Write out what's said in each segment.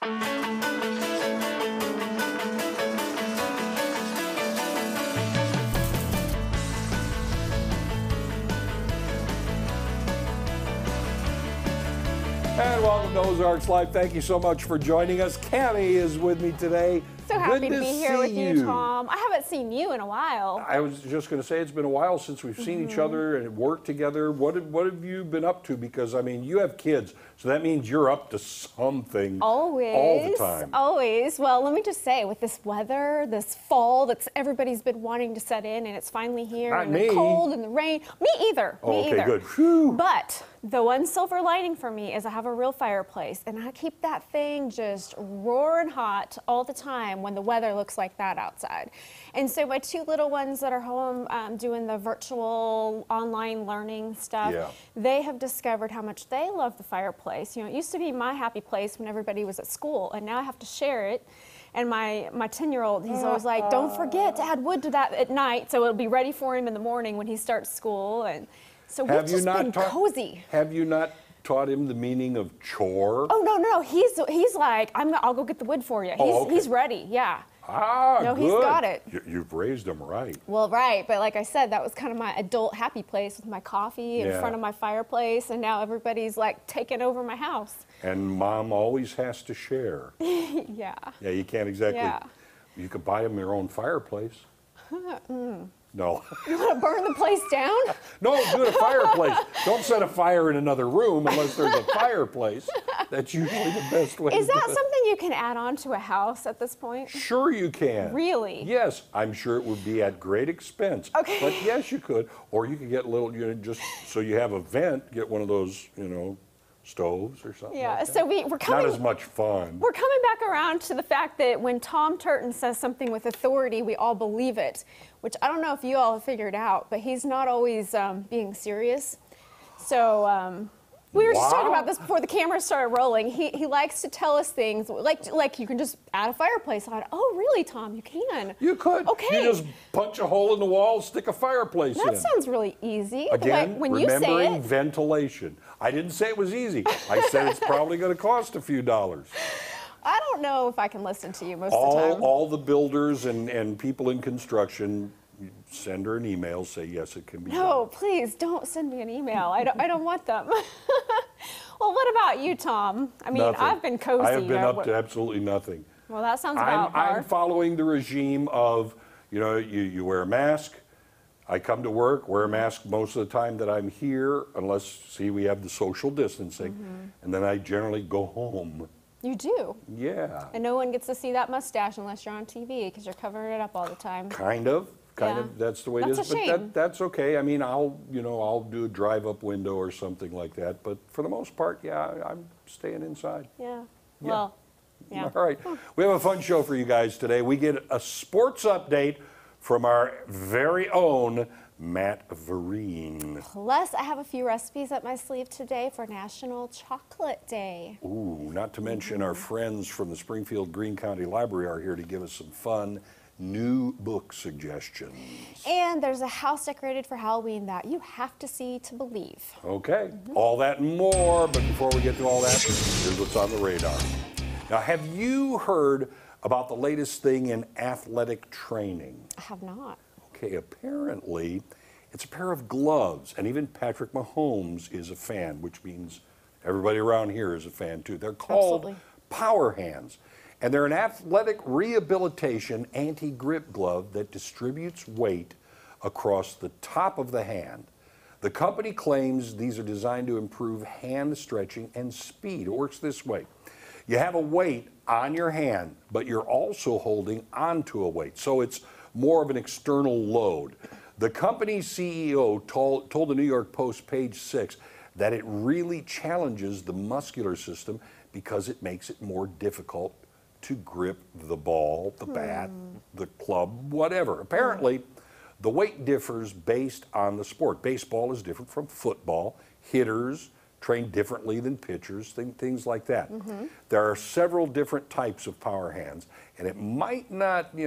And welcome to Ozarks Live. Thank you so much for joining us. Cammie is with me today. So happy Good to be here with you, Tom. I haven't seen you in a while. I was just going to say it's been a while since we've seen each other and worked together. What have you been up to? Because, I mean, you have kids, so that means you're up to something always, all the time. Always. Well, let me just say, with this weather, this fall that's everybody's been wanting to set in, and it's finally here, Not and me. the cold and the rain. Me either. Oh, me okay, either. good. Whew. But the one silver lining for me is I have a real fireplace, and I keep that thing just roaring hot all the time when the weather looks like that outside. And so my two little ones that are home doing the virtual online learning stuff, they have discovered how much they love the fireplace. You know, it used to be my happy place when everybody was at school, and now I have to share it. And my 10-year-old, he's always like, don't forget to add wood to that at night so it'll be ready for him in the morning when he starts school. And so we've just been cozy. Have you not taught him the meaning of chore? Oh, no. He's like, I'll go get the wood for you. He's ready, yeah. Ah, no, good. He's got it. You've raised him right. Well, right, but like I said, that was kind of my adult happy place with my coffee in front of my fireplace, and now everybody's like taking over my house. And Mom always has to share. Yeah. Yeah, you can't exactly. You could buy them their own fireplace. No. You want to burn the place down? No, do it a fireplace. Don't set a fire in another room unless there's a fireplace. That's usually the best way. Is that something you can add on to a house at this point? Sure you can. Really? Yes, I'm sure it would be at great expense. Okay. But yes, you could. Or you could get little, just so you have a vent, get one of those, stoves or something. Yeah, like so we're coming. Not as much fun. We're coming back around to the fact that when Tom Turton says something with authority, we all believe it, which I don't know if you all have figured out, but he's not always being serious. So we were just talking about this before the camera started rolling. He likes to tell us things like you can just add a fireplace on. Oh, really, Tom? You can. You could. Okay. You just punch a hole in the wall, stick a fireplace in. That sounds really easy. Again, when you say remembering it. Ventilation. I didn't say it was easy. I said it's probably going to cost a few dollars. I don't know if I can listen to you most of the time. All the builders and people in construction, send her an email, say yes, it can be done. No, please don't send me an email. I don't want them. Well, what about you, Tom? I mean, Nothing. I've been cozy. I have been up to absolutely nothing. Well, that sounds about I'm following the regime of, you wear a mask. I come to work, wear a mask most of the time that I'm here, unless, see, we have the social distancing, and then I generally go home. You do? Yeah. And no one gets to see that mustache unless you're on TV because you're covering it up all the time. Kind of. That's the way it is. That's a shame. But that's okay. I mean, I'll do a drive-up window or something like that. But for the most part, yeah, I'm staying inside. Yeah. Well, yeah. All right. We have a fun show for you guys today. We get a sports update from our very own Matt Vereen. Plus, I have a few recipes up my sleeve today for National Chocolate Day. Ooh, not to mention our friends from the Springfield Greene County Library are here to give us some fun new book suggestions. And there's a house decorated for Halloween that you have to see to believe. Okay, all that and more, but before we get to all that, here's what's on the radar. Now, have you heard about the latest thing in athletic training? I have not. Okay, apparently it's a pair of gloves, and even Patrick Mahomes is a fan, which means everybody around here is a fan too. They're called Power Hands. And they're an athletic rehabilitation anti-grip glove that distributes weight across the top of the hand. The company claims these are designed to improve hand stretching and speed. It works this way. You have a weight on your hand, but you're also holding onto a weight. So it's more of an external load. The company's CEO told the New York Post, page 6, that it really challenges the muscular system because it makes it more difficult to grip the ball, the bat, the club, whatever. Apparently, the weight differs based on the sport. Baseball is different from football. Hitters train differently than pitchers, things like that. There are several different types of power hands, and it might not,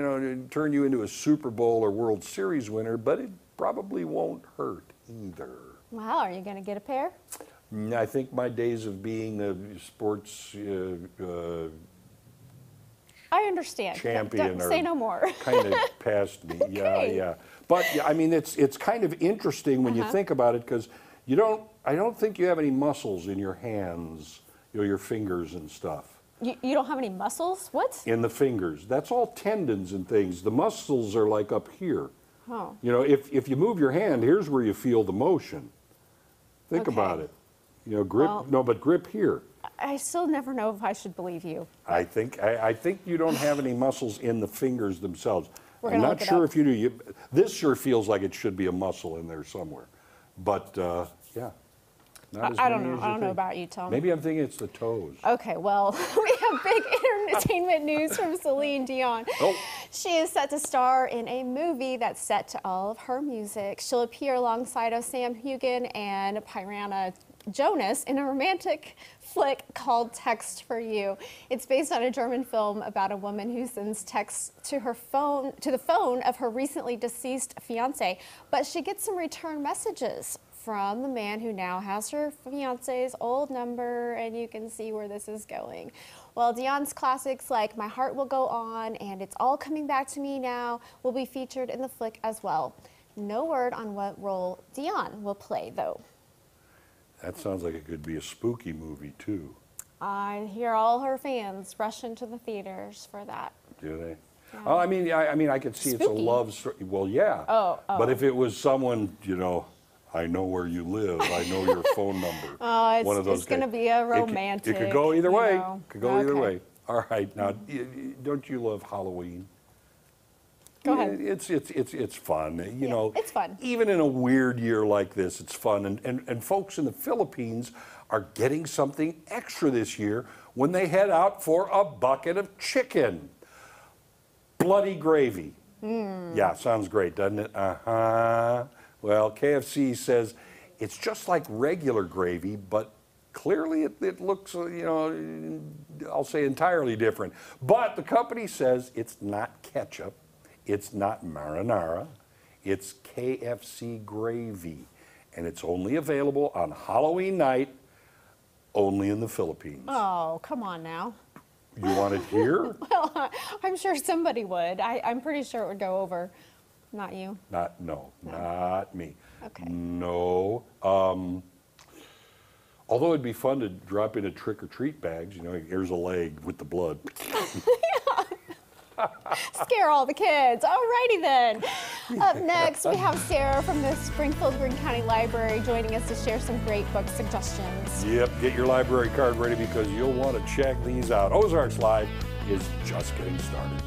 turn you into a Super Bowl or World Series winner, but it probably won't hurt either. Wow, are you going to get a pair? I think my days of being a sports I understand. champion Don't say no more. kind of passed me. Yeah, Okay. yeah. But yeah, I mean, it's kind of interesting when you think about it, because I don't think you have any muscles in your hands, your fingers and stuff. You don't have any muscles? What? In the fingers. That's all tendons and things. The muscles are like up here. Oh. If you move your hand, here's where you feel the motion. Think Okay. about it. Grip, Well, no, but grip here. I still never know if I should believe you. I think you don't have any muscles in the fingers themselves. We're I'm gonna not look it sure up. if you do. This sure feels like it should be a muscle in there somewhere. But yeah, not as I don't many know. as I you don't know think. about you, Tom. Maybe I'm thinking it's the toes. Okay, well, we have big entertainment news from Celine Dion. Oh. She is set to star in a movie that's set to all of her music. She'll appear alongside of Sam Hugan and Pirana Jonas in a romantic flick called Text for You. It's based on a German film about a woman who sends texts to the phone of her recently deceased fiance, but she gets some return messages from the man who now has her fiance's old number, and you can see where this is going. Well, Dion's classics like My Heart Will Go On and It's All Coming Back to Me Now will be featured in the flick as well. No word on what role Dion will play, though. That sounds like it could be a spooky movie too. I hear all her fans rush into the theaters for that. Do they? Yeah. Oh, I mean, I could see it's a Spooky. love story. Well, yeah. Oh. But if it was someone, I know where you live, I know your phone number. Oh, one of those it's going to guys. be a romantic. It could go either way. you know. Could go either Okay. way. All right, now, don't you love Halloween? Go ahead. It's fun. it's fun. Even in a weird year like this, it's fun. And folks in the Philippines are getting something extra this year when they head out for a bucket of chicken. Bloody gravy. Yeah, sounds great, doesn't it? Uh-huh. Well, KFC says it's just like regular gravy, but clearly it looks, I'll say entirely different. But the company says it's not ketchup. It's not marinara, it's KFC gravy, and it's only available on Halloween night, only in the Philippines. Oh, come on now. You want it here? Well, I'm sure somebody would. I'm pretty sure it would go over. Not you. Not me. Okay. No. Although it'd be fun to drop in a trick-or-treat bags, here's a leg with the blood. Scare all the kids. Alrighty then. Up next, we have Sarah from the Springfield Greene County Library joining us to share some great book suggestions. Yep, get your library card ready because you'll want to check these out. Ozarks Live is just getting started.